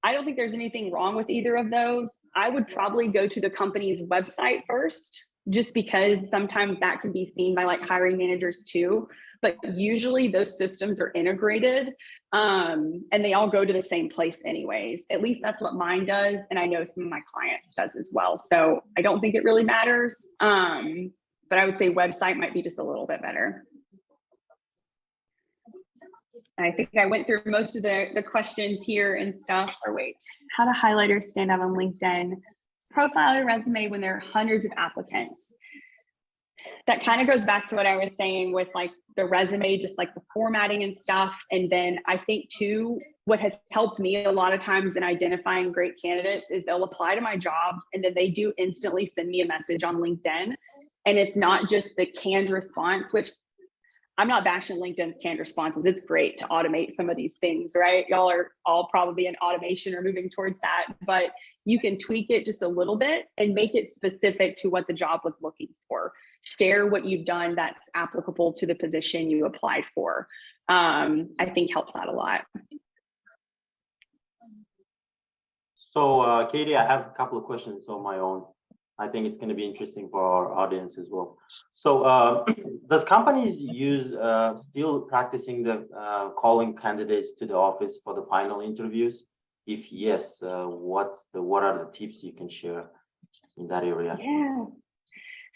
I don't think there's anything wrong with either of those. I would probably go to the company's website first, just because sometimes that can be seen by like hiring managers too. But usually those systems are integrated and they all go to the same place anyways. At least that's what mine does. And I know some of my clients does as well. So I don't think it really matters. But I would say website might be just a little bit better. I think I went through most of the questions here and stuff. Or wait, how do highlighters stand out on LinkedIn? Profile your resume when there are hundreds of applicants. That kind of goes back to what I was saying with like the resume, just like the formatting and stuff. And then I think too, what has helped me a lot of times in identifying great candidates is they'll apply to my jobs and then they do instantly send me a message on LinkedIn. And it's not just the canned response, which I'm not bashing LinkedIn's canned responses. It's great to automate some of these things, right? Y'all are all probably in automation or moving towards that, but you can tweak it just a little bit and make it specific to what the job was looking for. Share what you've done that's applicable to the position you applied for. I think helps out a lot. So Katie, I have a couple of questions on my own. I think it's going to be interesting for our audience as well. So does companies use still practicing the calling candidates to the office for the final interviews? If yes, what are the tips you can share in that area? Yeah.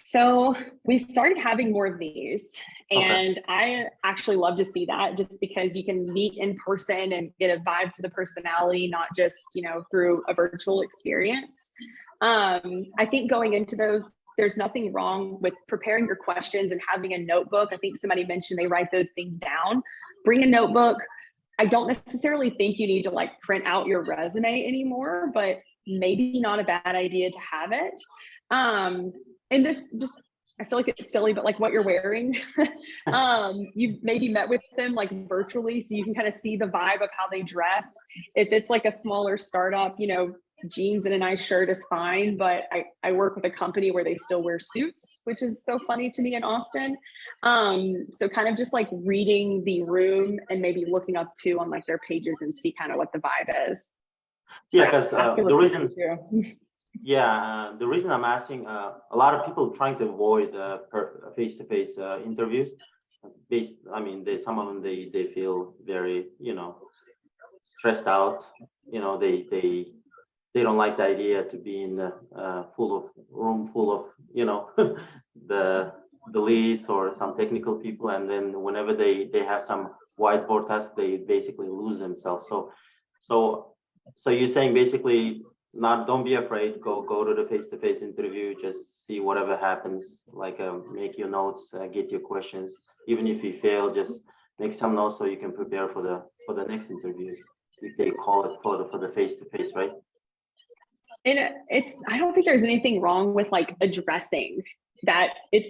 So we started having more of these, and okay. I actually love to see that, just because you can meet in person and get a vibe for the personality, not just, you know, through a virtual experience. I think going into those, there's nothing wrong with preparing your questions and having a notebook. I think somebody mentioned they write those things down. Bring a notebook. I don't necessarily think you need to like print out your resume anymore, but maybe not a bad idea to have it. And this just, I feel like it's silly, but like what you're wearing, you maybe met with them like virtually, so you can kind of see the vibe of how they dress. If it's like a smaller startup, you know, jeans and a nice shirt is fine, but I work with a company where they still wear suits, which is so funny to me in Austin. So kind of just like reading the room and maybe looking up too on like their pages and see kind of what the vibe is. Yeah, because the reason. Yeah, the reason I'm asking, a lot of people trying to avoid face-to-face interviews. I mean, some of them they feel very, you know, stressed out. You know, they don't like the idea to be in the room full of, you know, the leads or some technical people, and then whenever they have some whiteboard task, they basically lose themselves. So you're saying basically, don't be afraid, go to the face-to-face interview, just see whatever happens, like make your notes, get your questions. Even if you fail, just make some notes so you can prepare for the next interviews, if they call it for the face-to-face, right? I don't think there's anything wrong with like addressing that it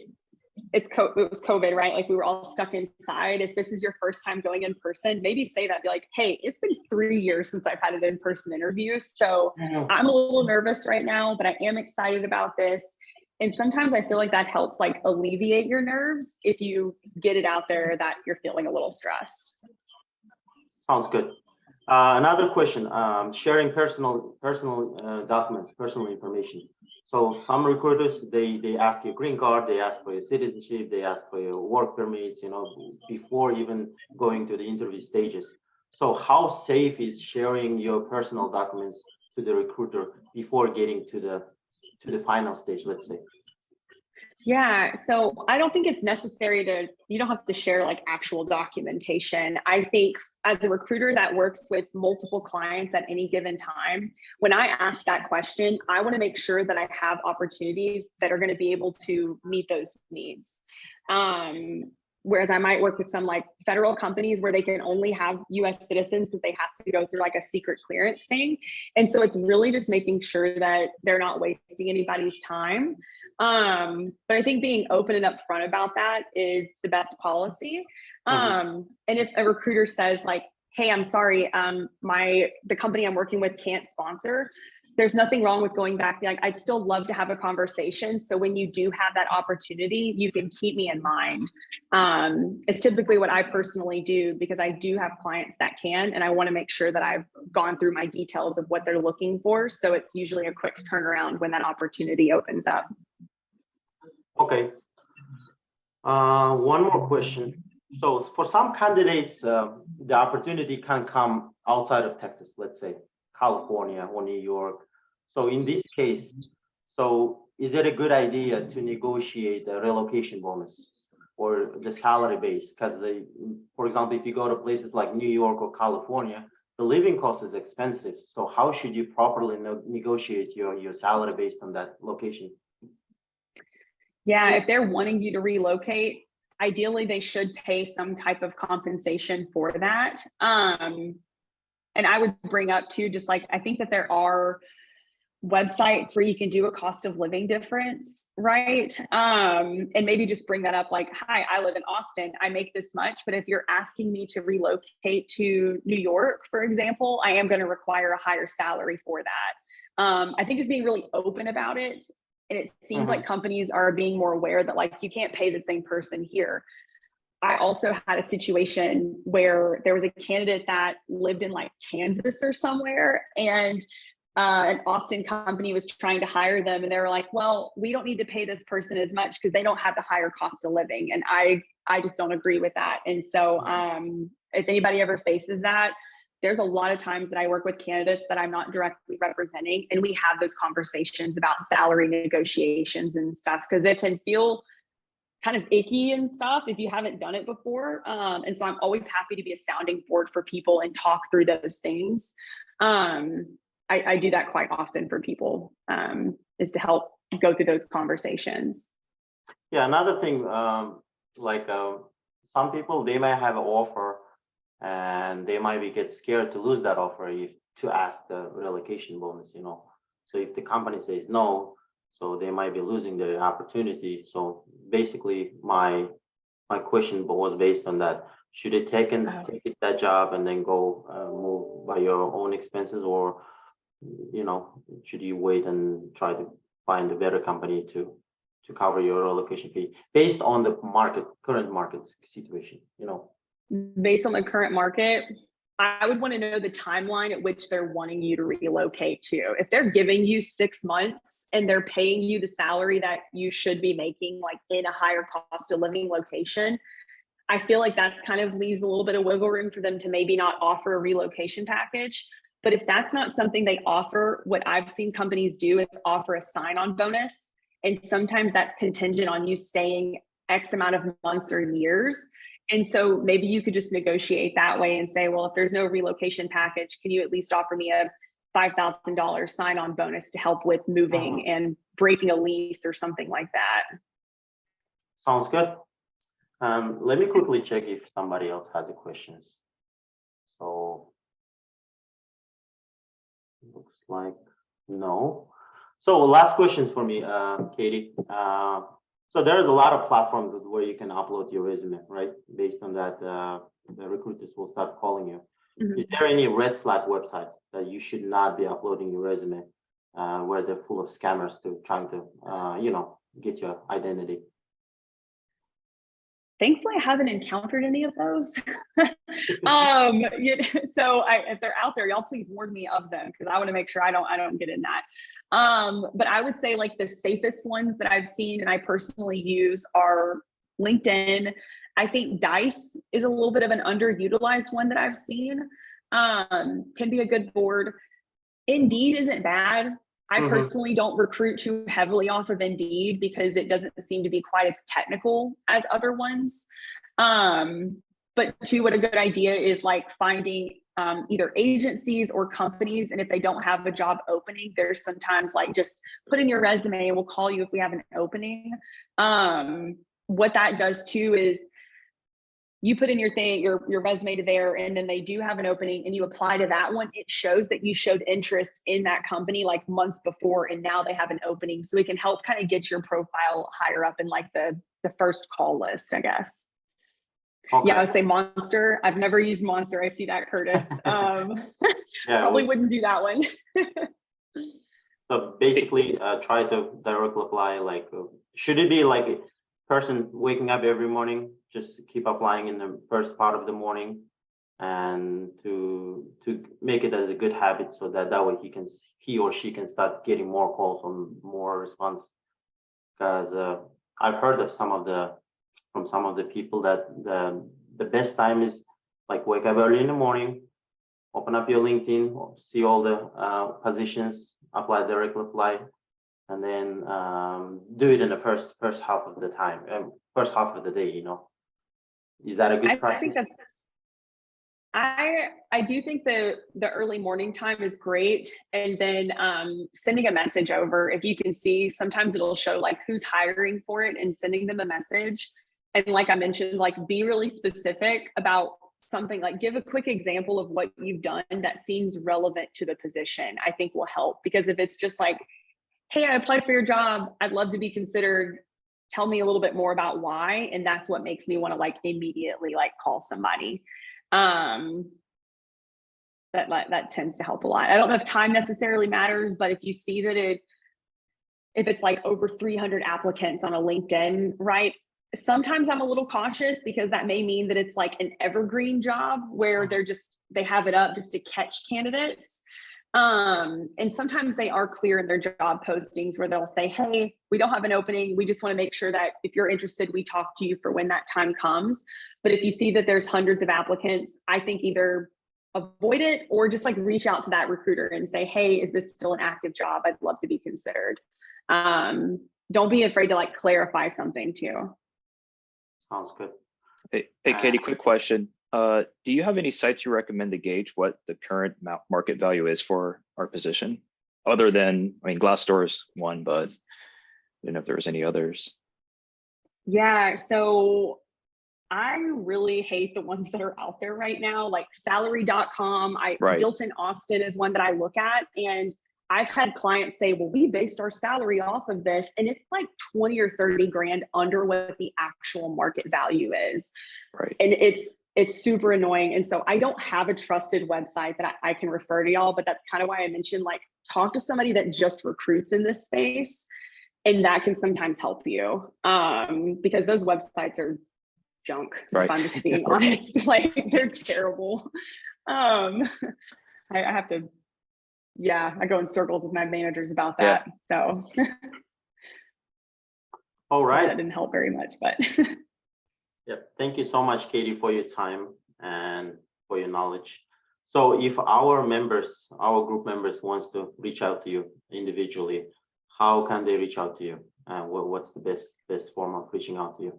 was COVID, right? Like we were all stuck inside. If this is your first time going in person, maybe say that, be like, hey, it's been 3 years since I've had an in-person interview. So I'm a little nervous right now, but I am excited about this. And sometimes I feel like that helps like alleviate your nerves if you get it out there that you're feeling a little stressed. Sounds good. Another question, sharing personal documents, personal information. So some recruiters, they ask your green card, they ask for your citizenship, they ask for your work permits, you know, before even going to the interview stages. So how safe is sharing your personal documents to the recruiter before getting to the final stage, let's say? Yeah, so I don't think it's necessary you don't have to share like actual documentation. I think as a recruiter that works with multiple clients at any given time, when I ask that question, I want to make sure that I have opportunities that are going to be able to meet those needs. Whereas I might work with some like federal companies where they can only have US citizens because they have to go through like a secret clearance thing. And so it's really just making sure that they're not wasting anybody's time. But I think being open and upfront about that is the best policy. And if a recruiter says like, hey, I'm sorry, the company I'm working with can't sponsor, there's nothing wrong with going back. Like, I'd still love to have a conversation. So when you do have that opportunity, you can keep me in mind. It's typically what I personally do because I do have clients that can, and I want to make sure that I've gone through my details of what they're looking for. So it's usually a quick turnaround when that opportunity opens up. Okay. One more question. So for some candidates, the opportunity can come outside of Texas, let's say California or New York. So in this case, so is it a good idea to negotiate a relocation bonus or the salary base? Because for example, if you go to places like New York or California, the living cost is expensive. So how should you properly negotiate your salary based on that location? Yeah, if they're wanting you to relocate, ideally they should pay some type of compensation for that. And I would bring up too, just like, I think that there are websites where you can do a cost of living difference, right? And maybe just bring that up like, hi, I live in Austin, I make this much, but if you're asking me to relocate to New York, for example, I am going to require a higher salary for that. I think just being really open about it. And it seems like companies are being more aware that like, you can't pay the same person here. I also had a situation where there was a candidate that lived in like Kansas or somewhere, and an Austin company was trying to hire them, and they were like, well, we don't need to pay this person as much because they don't have the higher cost of living. And I just don't agree with that. And so if anybody ever faces that, there's a lot of times that I work with candidates that I'm not directly representing, and we have those conversations about salary negotiations and stuff, because it can feel kind of icky and stuff if you haven't done it before. And so I'm always happy to be a sounding board for people and talk through those things. I do that quite often for people, is to help go through those conversations. Yeah, another thing, some people, they might have an offer and they might get scared to lose that offer to ask the relocation bonus, you know. So if the company says no, so they might be losing the opportunity. So basically my question was based on that. Should they take that job and then go move by your own expenses, or, you know, should you wait and try to find a better company to cover your relocation fee based on the current market situation, you know? Based on the current market, I would want to know the timeline at which they're wanting you to relocate to. If they're giving you 6 months and they're paying you the salary that you should be making, like in a higher cost of living location, I feel like that's kind of leaves a little bit of wiggle room for them to maybe not offer a relocation package. But if that's not something they offer, what I've seen companies do is offer a sign-on bonus. And sometimes that's contingent on you staying X amount of months or years. And so maybe you could just negotiate that way and say, well, if there's no relocation package, can you at least offer me a $5,000 sign-on bonus to help with moving and breaking a lease or something like that? Sounds good. Let me quickly check if somebody else has a questions. So looks like no. So last questions for me, Katie. So there's a lot of platforms where you can upload your resume, right? Based on that, the recruiters will start calling you. Is there any red flag websites that you should not be uploading your resume, where they're full of scammers trying to, you know, get your identity? Thankfully, I haven't encountered any of those. If they're out there, y'all please warn me of them because I want to make sure I don't get in that. But I would say like the safest ones that I've seen and I personally use are LinkedIn. I think Dice is a little bit of an underutilized one that I've seen. Can be a good board. Indeed isn't bad. I personally don't recruit too heavily off of Indeed because it doesn't seem to be quite as technical as other ones. But too, what a good idea is like finding either agencies or companies. And if they don't have a job opening, there's sometimes like just put in your resume and we'll call you if we have an opening. What that does too is you put in your resume to there, and then they do have an opening and you apply to that one. It shows that you showed interest in that company like months before, and now they have an opening. So it can help kind of get your profile higher up in like the first call list, I guess. Okay. Yeah, I would say Monster. I've never used Monster. I see that, Curtis. Probably wouldn't do that one. So basically, try to directly apply. Like, should it be like a person waking up every morning? Just keep applying in the first part of the morning, and to make it as a good habit, so that way he or she can start getting more calls or more response. Because I've heard of from some of the people that the best time is like wake up early in the morning, open up your LinkedIn, see all the positions, directly apply, and then do it in the first half of the time, first half of the day. You know, is that a good practice? I think I do think the early morning time is great, and then sending a message over. If you can see, sometimes it'll show like who's hiring for it, and sending them a message. And like I mentioned, like be really specific about something, like give a quick example of what you've done that seems relevant to the position. I think will help, because if it's just like, hey, I applied for your job, I'd love to be considered, tell me a little bit more about why, and that's what makes me want to like immediately like call somebody. That tends to help a lot. I don't know if time necessarily matters, but if you see that if it's like over 300 applicants on a LinkedIn, right? Sometimes I'm a little cautious, because that may mean that it's like an evergreen job where they have it up just to catch candidates. And sometimes they are clear in their job postings where they'll say, hey, we don't have an opening. We just want to make sure that if you're interested, we talk to you for when that time comes. But if you see that there's hundreds of applicants, I think either avoid it or just like reach out to that recruiter and say, hey, is this still an active job? I'd love to be considered. Don't be afraid to like clarify something too. Sounds good. Hey, Katie, quick question. Do you have any sites you recommend to gauge what the current market value is for our position? Other than, I mean, Glassdoor is one, but I didn't know if there was any others. Yeah, so I really hate the ones that are out there right now, like salary.com. Built in Austin is one that I look at, and I've had clients say, well, we based our salary off of this, and it's like 20 or 30 grand under what the actual market value is. Right. And it's super annoying. And so I don't have a trusted website that I can refer to y'all, but that's kind of why I mentioned like talk to somebody that just recruits in this space, and that can sometimes help you, because those websites are junk, right, if I'm just being honest. Like they're terrible. I have to, I go in circles with my managers about that. So all right, that didn't help very much, but thank you so much, Katie, for your time and for your knowledge. So if our group members wants to reach out to you individually, how can they reach out to you? What's the best form of reaching out to you?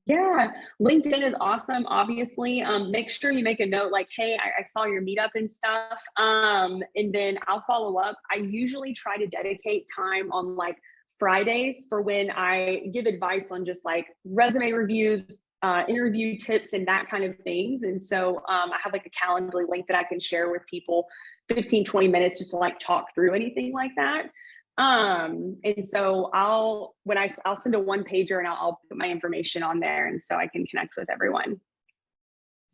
Yeah, LinkedIn is awesome, obviously. Make sure you make a note like, hey, I saw your meetup and stuff. And then I'll follow up. I usually try to dedicate time on like Fridays for when I give advice on just like resume reviews, interview tips, and that kind of things. And so I have like a Calendly link that I can share with people, 15, 20 minutes just to like talk through anything like that. And so I'll send a one pager and I'll put my information on there, and so I can connect with everyone.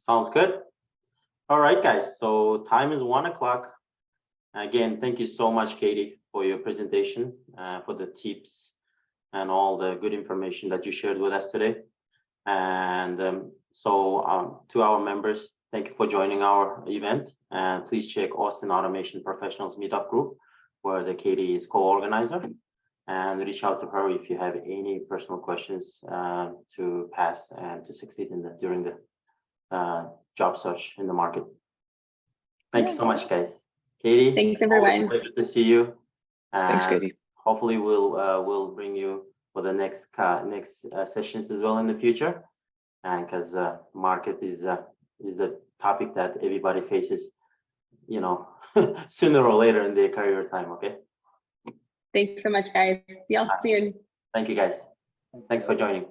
Sounds good. All right, guys. So time is 1 o'clock. Again, thank you so much, Katie, for your presentation, for the tips and all the good information that you shared with us today. And to our members, thank you for joining our event. And please check Austin Automation Professionals Meetup Group, where the Kayti is co-organizer. And reach out to her if you have any personal questions to pass and to succeed during the job search in the market. Thank you so much, guys. Kayti, Thanks, everyone. Pleasure to see you. Thanks, And Kayti. hopefully we'll bring you for the next sessions as well in the future. And because market is the topic that everybody faces, you know, sooner or later in their career time. Okay. Thanks so much, guys. See y'all soon. Thank you, guys. Thanks for joining.